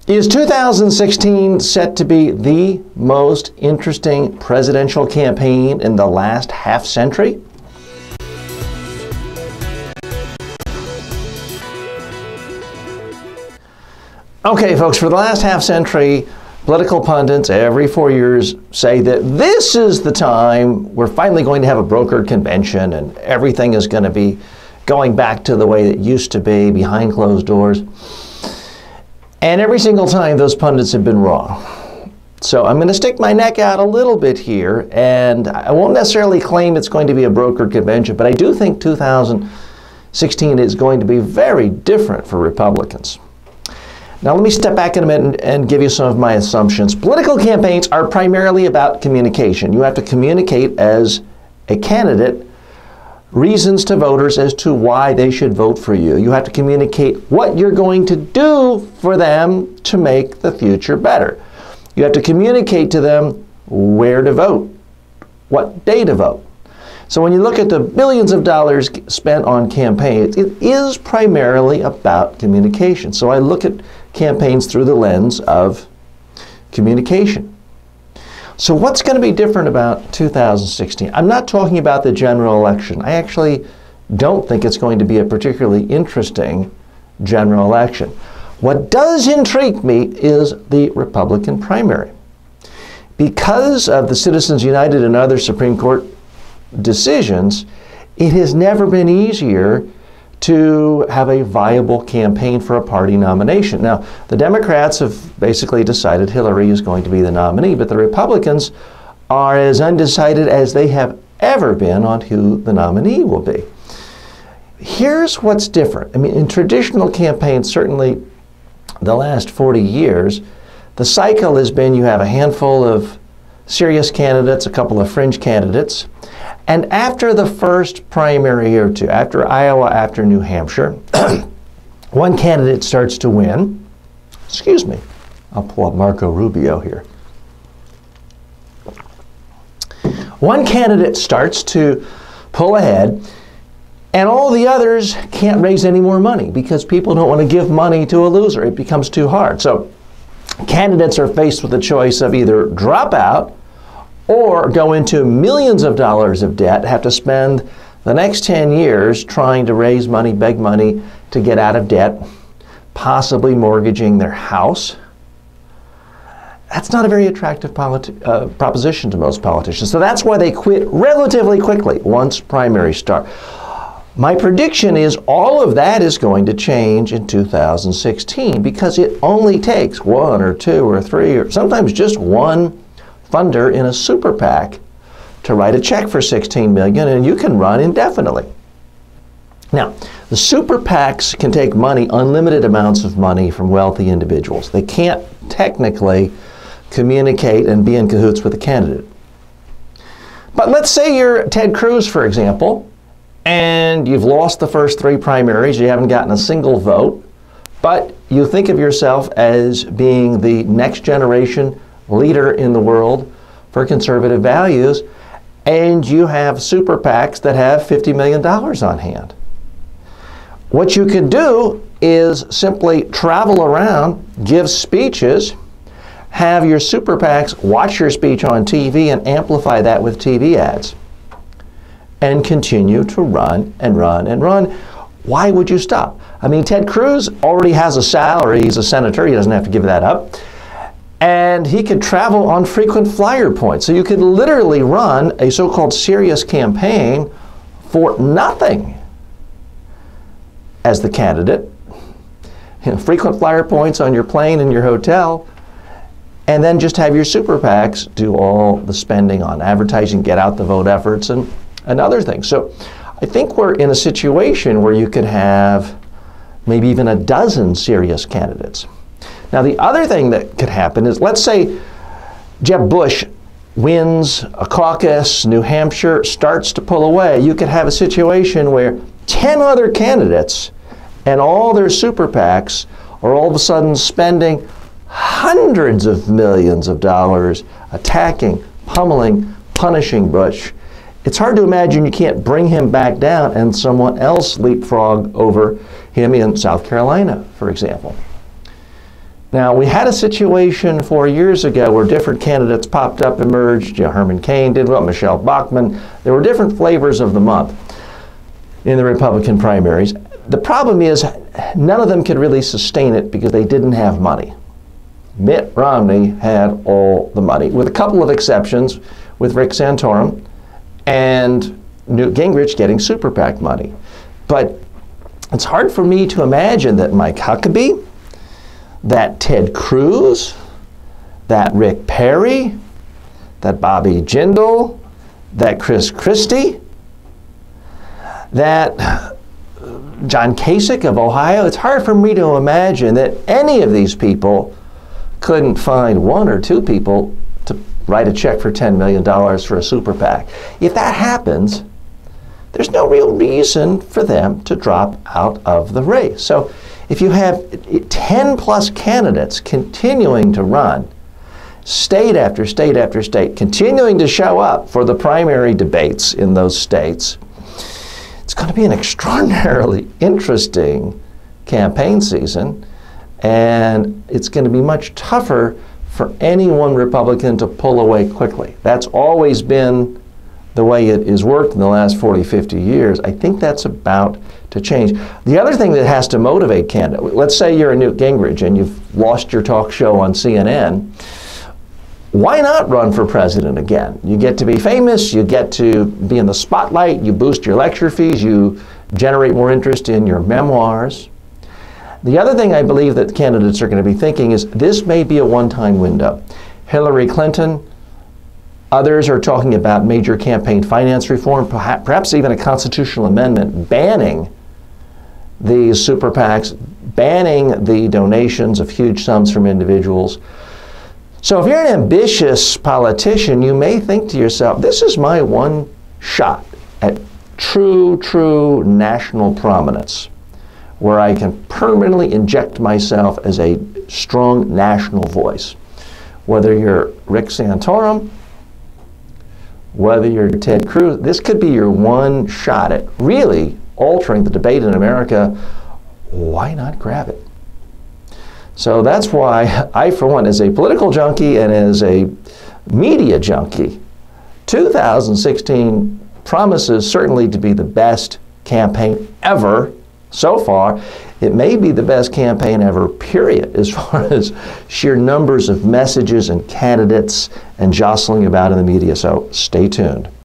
Is 2016 set to be the most interesting presidential campaign in the last half century? Okay, folks, for the last half century, political pundits every 4 years say that this is the time we're finally going to have a brokered convention and everything is going to be going back to the way it used to be behind closed doors. And every single time those pundits have been wrong. So I'm going to stick my neck out a little bit here, and I won't necessarily claim it's going to be a brokered convention, but I do think 2016 is going to be very different for Republicans. Now let me step back in a minute and give you some of my assumptions. Political campaigns are primarily about communication. You have to communicate as a candidate reasons to voters as to why they should vote for you. You have to communicate what you're going to do for them to make the future better. You have to communicate to them where to vote, what day to vote. So when you look at the billions of dollars spent on campaigns, it is primarily about communication. So I look at campaigns through the lens of communication. So what's going to be different about 2016? I'm not talking about the general election. I actually don't think it's going to be a particularly interesting general election. What does intrigue me is the Republican primary. Because of the Citizens United and other Supreme Court decisions, it has never been easier to have a viable campaign for a party nomination. Now, the Democrats have basically decided Hillary is going to be the nominee, but the Republicans are as undecided as they have ever been on who the nominee will be. Here's what's different. I mean, in traditional campaigns, certainly the last 40 years, the cycle has been you have a handful of serious candidates, a couple of fringe candidates, and after the first primary or two, after Iowa, after New Hampshire, one candidate starts to win. Excuse me. I'll pull up Marco Rubio here. One candidate starts to pull ahead, and all the others can't raise any more money because people don't want to give money to a loser. It becomes too hard. So candidates are faced with the choice of either drop out or go into millions of dollars of debt, have to spend the next 10 years trying to raise money, beg money to get out of debt, possibly mortgaging their house. That's not a very attractive proposition to most politicians. So that's why they quit relatively quickly once primaries start. My prediction is all of that is going to change in 2016 because it only takes one or two or three or sometimes just one funder in a super PAC to write a check for $16 million, and you can run indefinitely. Now, the super PACs can take money, unlimited amounts of money from wealthy individuals. They can't technically communicate and be in cahoots with the candidate. But let's say you're Ted Cruz, for example, and you've lost the first three primaries, you haven't gotten a single vote, but you think of yourself as being the next generation leader in the world for conservative values, and you have super PACs that have $50 million on hand. What you can do is simply travel around, give speeches, have your super PACs watch your speech on TV and amplify that with TV ads, and continue to run and run and run. Why would you stop? I mean, Ted Cruz already has a salary. He's a senator. He doesn't have to give that up. And he could travel on frequent flyer points. So you could literally run a so-called serious campaign for nothing as the candidate. You know, frequent flyer points on your plane and your hotel, and then just have your super PACs do all the spending on advertising, get out the vote efforts, and other things. So I think we're in a situation where you could have maybe even a dozen serious candidates. Now, the other thing that could happen is, let's say Jeb Bush wins a caucus, New Hampshire starts to pull away. You could have a situation where 10 other candidates and all their super PACs are all of a sudden spending hundreds of millions of dollars attacking, pummeling, punishing Bush. It's hard to imagine you can't bring him back down and someone else leapfrog over him in South Carolina, for example. Now, we had a situation 4 years ago where different candidates popped up, emerged. Herman Cain did well, Michelle Bachmann. There were different flavors of the month in the Republican primaries. The problem is none of them could really sustain it because they didn't have money. Mitt Romney had all the money, with a couple of exceptions, with Rick Santorum and Newt Gingrich getting super PAC money. But it's hard for me to imagine that Mike Huckabee, that Ted Cruz, that Rick Perry, that Bobby Jindal, that Chris Christie, that John Kasich of Ohio, it's hard for me to imagine that any of these people couldn't find one or two people to write a check for $10 million for a super PAC. If that happens, there's no real reason for them to drop out of the race. So if you have 10 plus candidates continuing to run, state after state after state, continuing to show up for the primary debates in those states, it's going to be an extraordinarily interesting campaign season, and it's going to be much tougher for any one Republican to pull away quickly. That's always been the way it has worked in the last 40, 50 years. I think that's about to change. The other thing that has to motivate candidates, let's say you're a Newt Gingrich and you've lost your talk show on CNN, why not run for president again? You get to be famous, you get to be in the spotlight, you boost your lecture fees, you generate more interest in your memoirs. The other thing I believe that candidates are going to be thinking is this may be a one-time window. Hillary Clinton, others are talking about major campaign finance reform, perhaps even a constitutional amendment banning these super PACs, banning the donations of huge sums from individuals. So if you're an ambitious politician, you may think to yourself, this is my one shot at true national prominence, where I can permanently inject myself as a strong national voice. Whether you're Rick Santorum, whether you're Ted Cruz, this could be your one shot at really altering the debate in America. Why not grab it? So that's why I, for one, as a political junkie and as a media junkie, 2016 promises certainly to be the best campaign ever so far. It may be the best campaign ever, period, as far as sheer numbers of messages and candidates and jostling about in the media. So stay tuned.